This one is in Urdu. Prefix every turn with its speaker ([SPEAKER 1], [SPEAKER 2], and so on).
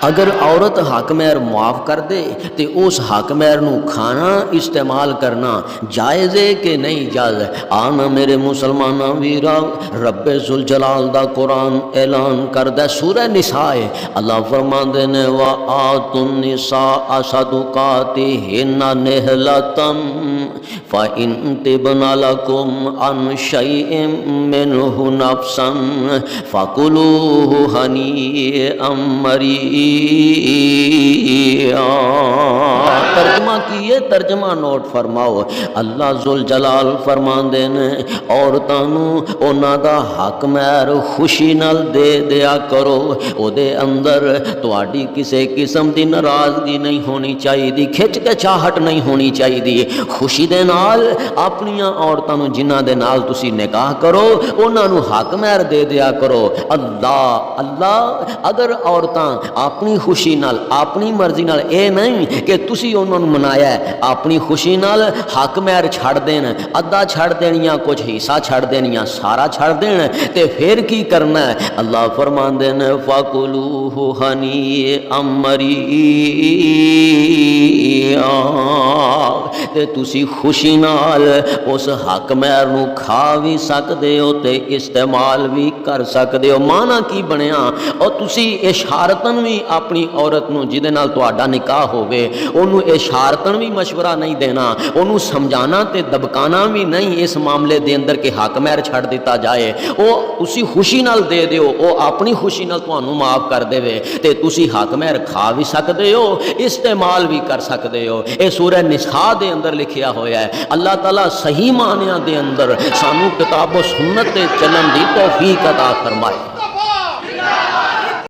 [SPEAKER 1] اگر عورت حق مہر معاف کر دے تو اس حق مہر نو کھانا استعمال کرنا جائز ہے کہ نہیں جائز ہے؟ آنا میرے مسلمانوں ویرا، رب ذوالجلال دا قرآن اعلان کردہ سورہ نساء ہے، اللہ فرماندے نے وَآتُوا النِّسَاءَ صَدُقَاتِهِنَّ نِحْلَةً فَإِن طِبْنَ لَكُمْ عَنْ شَيْءٍ مِّنْهُ نَفْسًا فَكُلُوهُ هَنِيئًا مَرِيئًا۔ ترجمہ کیے، ترجمہ نوٹ فرماؤ۔ اللہ ذوالجلال فرماندے نے عورتاں نو انہاں دا حق مہر خوشی نال دے دیا کرو، او دے اندر تواڈی کسے قسم دی ناراضگی نہیں ہونی چاہیے، کھچ کے چاہٹ نہیں ہونی چاہیے، خوشی دے نال اپنیاں عورتاں نو جنہاں دے نال تسی نکاح کرو انہاں نو حق مہر دے دیا کرو۔ اللہ اگر عورتاں اپنی خوشی نال اپنی مرضی نال اے نہیں کہ تسی انہاں نو منایا ہے، اپنی خوشی نال حق مہر چھڑ دین، ادھا چھڑ دینیاں، کچھ حصہ چھڑ دینیاں، سارا چھڑ دین، تے پھر کی کرنا ہے؟ اللہ فرماندے نے فَكُلُوهُ هَنِيئًا مَرِيئًا، تے تسی خوشی نال اس حق مہر نو کھا بھی سکدے ہو تے استعمال بھی کر سکدے ہو۔ مانا کی بنیا؟ اور تسی اشارتن بھی اپنی عورت نو جدے نال تہاڈا نکاح ہوے اونوں اشارتن بھی مشورہ نہیں دینا، اونوں سمجھانا تے دبکانا بھی نہیں اس معاملے دے اندر کہ حق مہر چھڑ دیتا جائے، او تسی خوشی نال دے دیو، او اپنی خوشی نال تانوں معاف کر دے تے تسی حق مہر کھا بھی سکدے ہو، استعمال بھی کر سکدے ہو۔ اے سورہ نساء دے اندر لکھیا ہویا ہے۔ اللہ تعالیٰ صحیح معنیاں دے اندر سانوں کتاب و سنت تے چلن دی توفیق عطا فرمائے۔